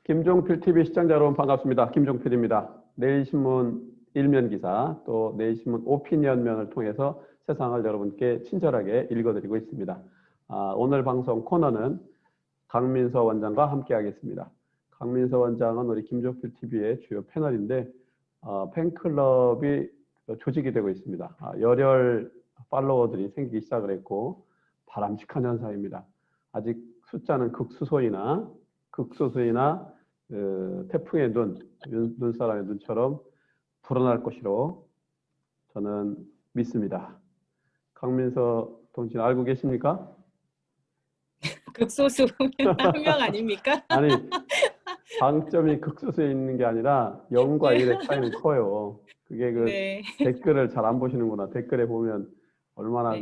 김종필 TV 시청자 여러분 반갑습니다. 김종필입니다. 내일신문 일면 기사 또 내일신문 오피니언면을 통해서 세상을 여러분께 친절하게 읽어드리고 있습니다. 오늘 방송 코너는 강민서 원장과 함께 하겠습니다. 강민서 원장은 우리 김종필 TV의 주요 패널인데 팬클럽이 조직이 되고 있습니다. 열혈 팔로워들이 생기기 시작을 했고 바람직한 현상입니다. 아직 숫자는 극소수이나 태풍의 눈사람의 눈처럼 불어날 것이로 저는 믿습니다. 강민서 동진 알고 계십니까? 극소수 한 명 아닙니까? 아니, 장점이 극소수에 있는 게 아니라 0과 1의 차이는 커요. 그게 네. 댓글을 잘 안 보시는구나. 댓글에 보면 얼마나 네.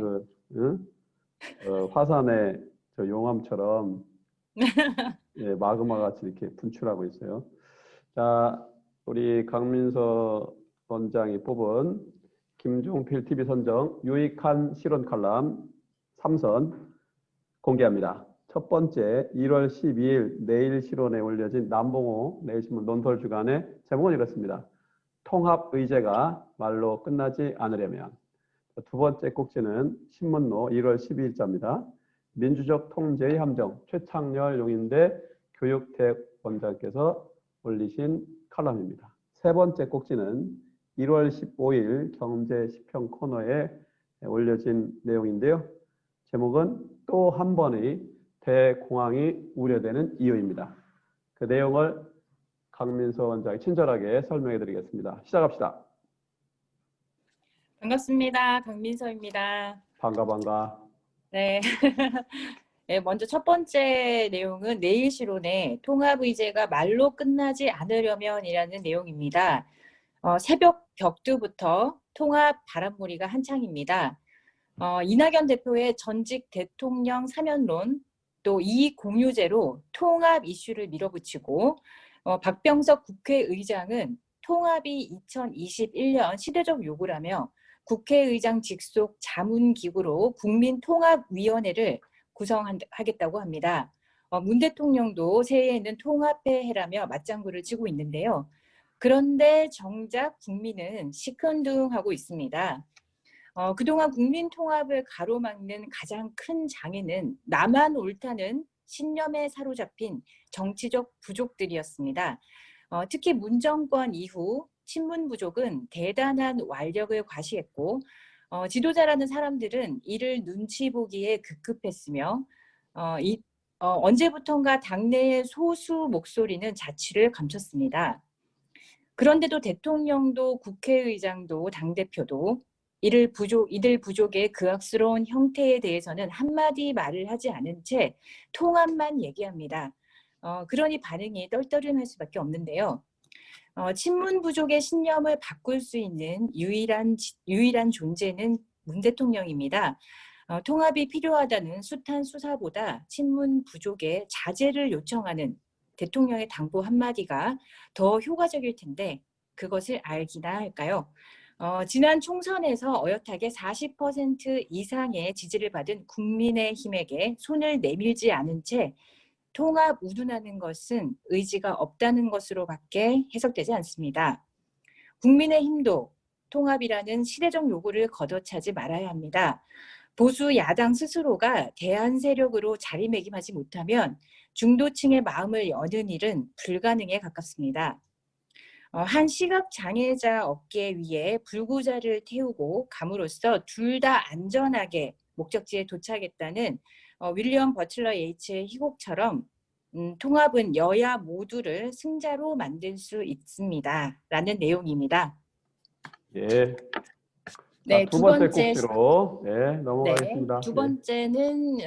화산의 저 용암처럼 마그마 같이 이렇게 분출하고 있어요. 자, 우리 강민서 원장이 뽑은 김종필 TV 선정 유익한 실원 칼럼 3선 공개합니다. 첫 번째 1월 12일 내일 실원에 올려진 남봉호 내일신문 논설 주간의 제목은 이렇습니다. 통합의제가 말로 끝나지 않으려면. 두 번째 꼭지는 신문로 1월 12일자입니다. 민주적 통제의 함정 최창렬 용인대 교육대학 원장께서 올리신 칼럼입니다. 세 번째 꼭지는 1월 15일 경제시평 코너에 올려진 내용인데요. 제목은 또 한 번의 대공황이 우려되는 이유입니다. 그 내용을 강민서 원장이 친절하게 설명해 드리겠습니다. 시작합시다. 반갑습니다. 강민서입니다. 반가. 네. 네, 먼저 첫 번째 내용은 내일실온의 통합의제가 말로 끝나지 않으려면이라는 내용입니다. 새벽 벽두부터 통합 바람몰이가 한창입니다. 이낙연 대표의 전직 대통령 사면론, 또 이익공유제로 통합 이슈를 밀어붙이고 박병석 국회의장은 통합이 2021년 시대적 요구라며 국회의장 직속 자문기구로 국민통합위원회를 구성하겠다고 합니다. 문 대통령도 새해에는 통합해 해라며 맞장구를 치고 있는데요. 그런데 정작 국민은 시큰둥하고 있습니다. 그동안 국민 통합을 가로막는 가장 큰 장애는 나만 옳다는 신념에 사로잡힌 정치적 부족들이었습니다. 특히 문정권 이후 친문 부족은 대단한 완력을 과시했고 지도자라는 사람들은 이를 눈치 보기에 급급했으며 언제부턴가 당내의 소수 목소리는 자취를 감췄습니다. 그런데도 대통령도 국회의장도 당대표도 이들 부족의 극악스러운 형태에 대해서는 한마디 말을 하지 않은 채 통합만 얘기합니다. 그러니 반응이 떨떠름할 수밖에 없는데요. 친문 부족의 신념을 바꿀 수 있는 유일한 존재는 문 대통령입니다. 통합이 필요하다는 숱한 수사보다 친문 부족의 자제를 요청하는 대통령의 당부 한마디가 더 효과적일 텐데 그것을 알기나 할까요? 지난 총선에서 어엿하게 40% 이상의 지지를 받은 국민의힘에게 손을 내밀지 않은 채 통합 운운하는 것은 의지가 없다는 것으로밖에 해석되지 않습니다. 국민의힘도 통합이라는 시대적 요구를 걷어차지 말아야 합니다. 보수 야당 스스로가 대안 세력으로 자리매김하지 못하면 중도층의 마음을 여는 일은 불가능에 가깝습니다. 한 시각장애자 어깨 위에 불구자를 태우고 감으로써 둘 다 안전하게 목적지에 도착했다는 윌리엄 버틀러 예이츠의 희곡처럼 통합은 여야 모두를 승자로 만들 수 있습니다. 라는 내용입니다. 예. 네, 두 번째 꼭지로 넘어가겠습니다. 네, 두 번째는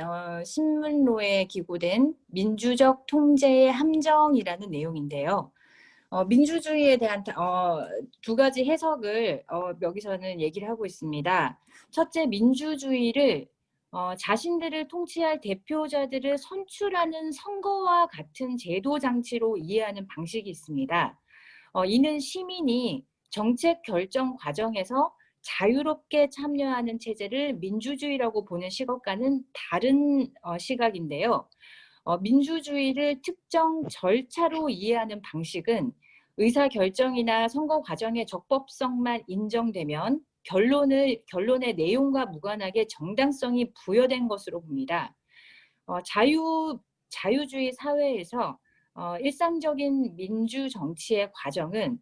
신문로에 기고된 민주적 통제의 함정이라는 내용인데요. 민주주의에 대한 두 가지 해석을 여기서는 얘기를 하고 있습니다. 첫째, 민주주의를 자신들을 통치할 대표자들을 선출하는 선거와 같은 제도 장치로 이해하는 방식이 있습니다. 이는 시민이 정책 결정 과정에서 자유롭게 참여하는 체제를 민주주의라고 보는 시각과는 다른 시각인데요. 민주주의를 특정 절차로 이해하는 방식은 의사결정이나 선거 과정의 적법성만 인정되면 결론의 내용과 무관하게 정당성이 부여된 것으로 봅니다. 자유주의 사회에서 일상적인 민주 정치의 과정은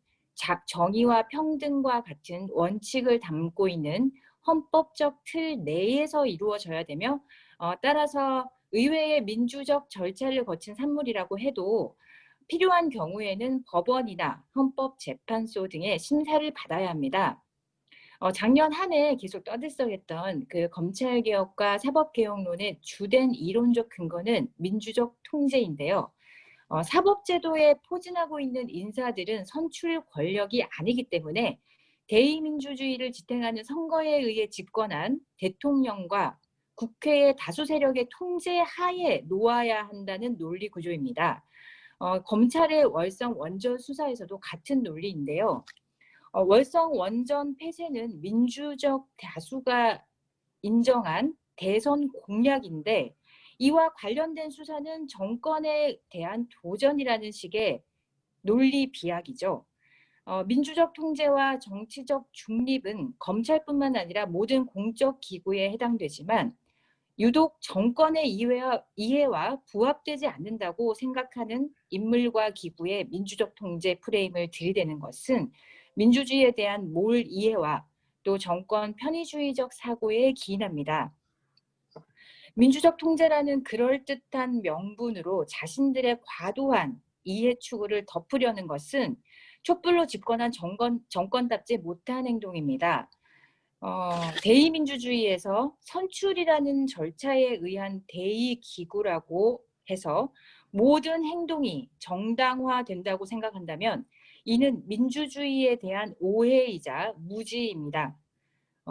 정의와 평등과 같은 원칙을 담고 있는 헌법적 틀 내에서 이루어져야 되며 따라서 의회의 민주적 절차를 거친 산물이라고 해도 필요한 경우에는 법원이나 헌법재판소 등의 심사를 받아야 합니다. 작년 한 해 계속 떠들썩했던 그 검찰개혁과 사법개혁론의 주된 이론적 근거는 민주적 통제인데요. 사법제도에 포진하고 있는 인사들은 선출 권력이 아니기 때문에 대의민주주의를 지탱하는 선거에 의해 집권한 대통령과 국회의 다수 세력의 통제 하에 놓아야 한다는 논리 구조입니다. 검찰의 월성 원전 수사에서도 같은 논리인데요. 월성 원전 폐쇄는 민주적 다수가 인정한 대선 공약인데 이와 관련된 수사는 정권에 대한 도전이라는 식의 논리 비약이죠. 민주적 통제와 정치적 중립은 검찰뿐만 아니라 모든 공적 기구에 해당되지만 유독 정권의 이해와 부합되지 않는다고 생각하는 인물과 기구의 민주적 통제 프레임을 들이대는 것은 민주주의에 대한 몰 이해와 또 정권 편의주의적 사고에 기인합니다. 민주적 통제라는 그럴듯한 명분으로 자신들의 과도한 이해 추구를 덮으려는 것은 촛불로 집권한 정권답지 못한 행동입니다. 대의민주주의에서 선출이라는 절차에 의한 대의기구라고 해서 모든 행동이 정당화된다고 생각한다면 이는 민주주의에 대한 오해이자 무지입니다.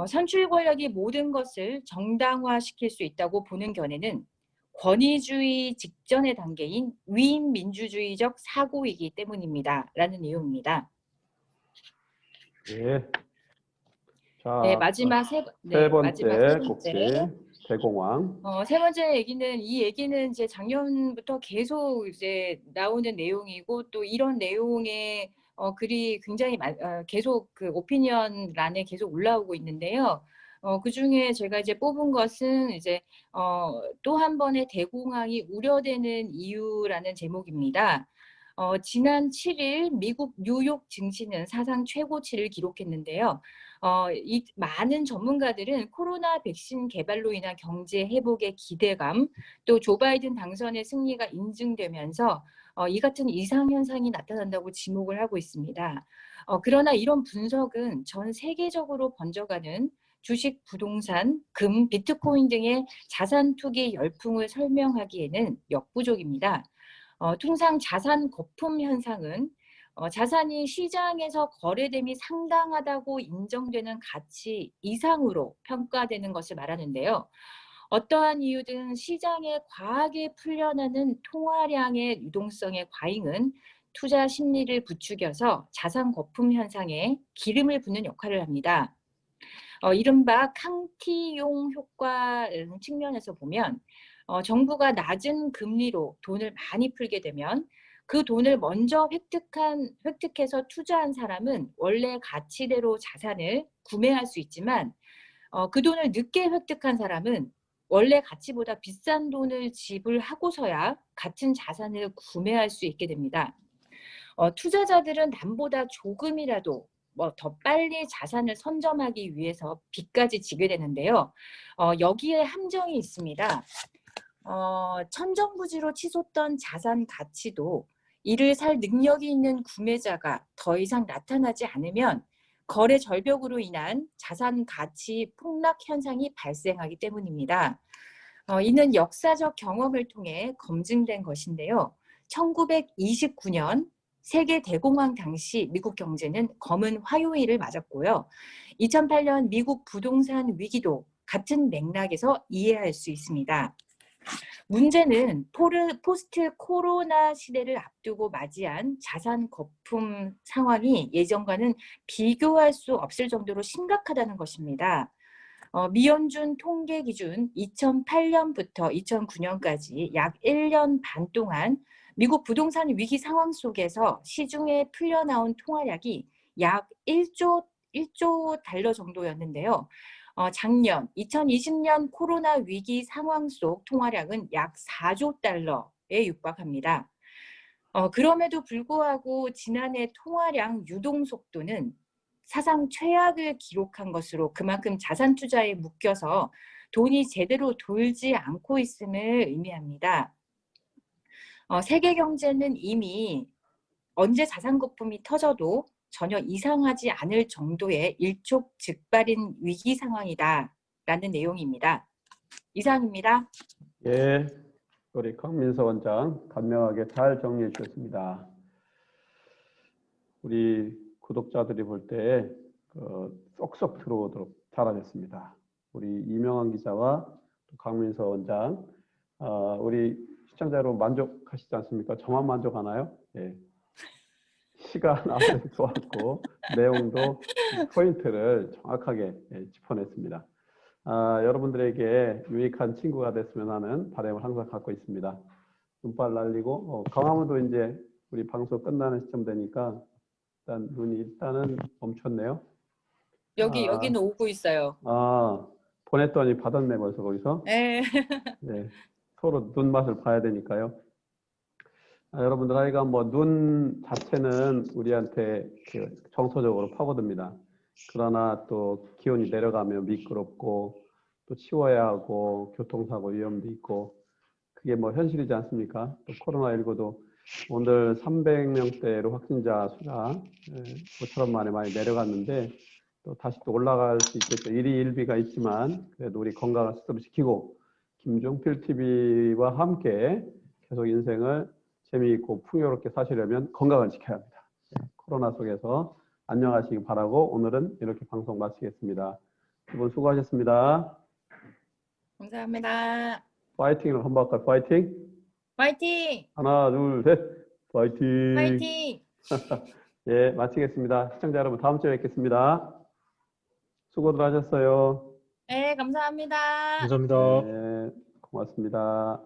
선출 권력이 모든 것을 정당화시킬 수 있다고 보는 견해는 권위주의 직전의 단계인 위임 민주주의적 사고이기 때문입니다. 라는 내용입니다. 예. 자, 네, 마지막 세 번째 꼭지 대공황. 세 번째 얘기는 이 얘기는 이제 작년부터 계속 이제 나오는 내용이고 또 이런 내용의 글이 굉장히 계속 그 오피니언란에 계속 올라오고 있는데요. 그 중에 제가 이제 뽑은 것은 이제 또 한 번의 대공황이 우려되는 이유라는 제목입니다. 지난 7일 미국 뉴욕 증시는 사상 최고치를 기록했는데요. 이 많은 전문가들은 코로나 백신 개발로 인한 경제 회복의 기대감, 또 조 바이든 당선의 승리가 인증되면서 이 같은 이상 현상이 나타난다고 지목을 하고 있습니다. 그러나 이런 분석은 전 세계적으로 번져가는 주식, 부동산, 금, 비트코인 등의 자산 투기 열풍을 설명하기에는 역부족입니다. 통상 자산 거품 현상은 자산이 시장에서 거래됨이 상당하다고 인정되는 가치 이상으로 평가되는 것을 말하는데요. 어떠한 이유든 시장에 과하게 풀려나는 통화량의 유동성의 과잉은 투자 심리를 부추겨서 자산 거품 현상에 기름을 붓는 역할을 합니다. 이른바 캉티용 효과라는 측면에서 보면 정부가 낮은 금리로 돈을 많이 풀게 되면 그 돈을 먼저 획득해서 투자한 사람은 원래 가치대로 자산을 구매할 수 있지만 그 돈을 늦게 획득한 사람은 원래 가치보다 비싼 돈을 지불하고서야 같은 자산을 구매할 수 있게 됩니다. 투자자들은 남보다 조금이라도 더 빨리 자산을 선점하기 위해서 빚까지 지게 되는데요. 여기에 함정이 있습니다. 천정부지로 치솟던 자산 가치도 이를 살 능력이 있는 구매자가 더 이상 나타나지 않으면 거래 절벽으로 인한 자산 가치 폭락 현상이 발생하기 때문입니다. 이는 역사적 경험을 통해 검증된 것인데요. 1929년 세계 대공황 당시 미국 경제는 검은 화요일을 맞았고요. 2008년 미국 부동산 위기도 같은 맥락에서 이해할 수 있습니다. 문제는 포스트 코로나 시대를 앞두고 맞이한 자산 거품 상황이 예전과는 비교할 수 없을 정도로 심각하다는 것입니다. 미연준 통계 기준 2008년부터 2009년까지 약 1년 반 동안 미국 부동산 위기 상황 속에서 시중에 풀려나온 통화량이 약 1조 달러 정도였는데요. 작년 2020년 코로나 위기 상황 속 통화량은 약 4조 달러에 육박합니다. 그럼에도 불구하고 지난해 통화량 유동 속도는 사상 최악을 기록한 것으로 그만큼 자산 투자에 묶여서 돈이 제대로 돌지 않고 있음을 의미합니다. 세계 경제는 이미 언제 자산 거품이 터져도 전혀 이상하지 않을 정도의 일촉즉발인 위기 상황이다라는 내용입니다. 이상입니다. 예, 우리 강민서 원장 간명하게 잘 정리해 주셨습니다. 우리 구독자들이 볼 때 쏙쏙 들어오도록 잘하셨습니다. 우리 이명환 기자와 또 강민서 원장, 우리 시청자 여러분 만족하시지 않습니까? 저만 만족하나요? 예. 시간 앞에서 좋았고 내용도 포인트를 정확하게 짚어냈습니다. 여러분들에게 유익한 친구가 됐으면 하는 바람을 항상 갖고 있습니다. 눈발 날리고 강화문도 이제 우리 방송 끝나는 시점 되니까 일단 눈이 일단은 멈췄네요. 여기는 오고 있어요. 보냈더니 받았네 벌써 거기서. 네. 네, 서로 눈맛을 봐야 되니까요. 여러분들 하여간 뭐 눈 자체는 우리한테 정서적으로 파고듭니다. 그러나 또 기온이 내려가면 미끄럽고 또 치워야 하고 교통사고 위험도 있고 그게 뭐 현실이지 않습니까? 또 코로나19도 오늘 300명대로 확진자 수가 모처럼 만에 많이 내려갔는데 또 다시 또 올라갈 수 있겠죠. 일희일비가 있지만 그래도 우리 건강을 스스로 지키고 김종필 TV와 함께 계속 인생을 재미있고 풍요롭게 사시려면 건강을 지켜야 합니다. 코로나 속에서 안녕하시기 바라고 오늘은 이렇게 방송 마치겠습니다. 두 분 수고하셨습니다. 감사합니다. 파이팅을 한번 할까요? 파이팅! 화이팅! 하나, 둘, 셋! 파이팅! 화이팅! 예, 마치겠습니다. 시청자 여러분 다음 주에 뵙겠습니다. 수고들 하셨어요. 네, 감사합니다. 감사합니다. 네, 고맙습니다.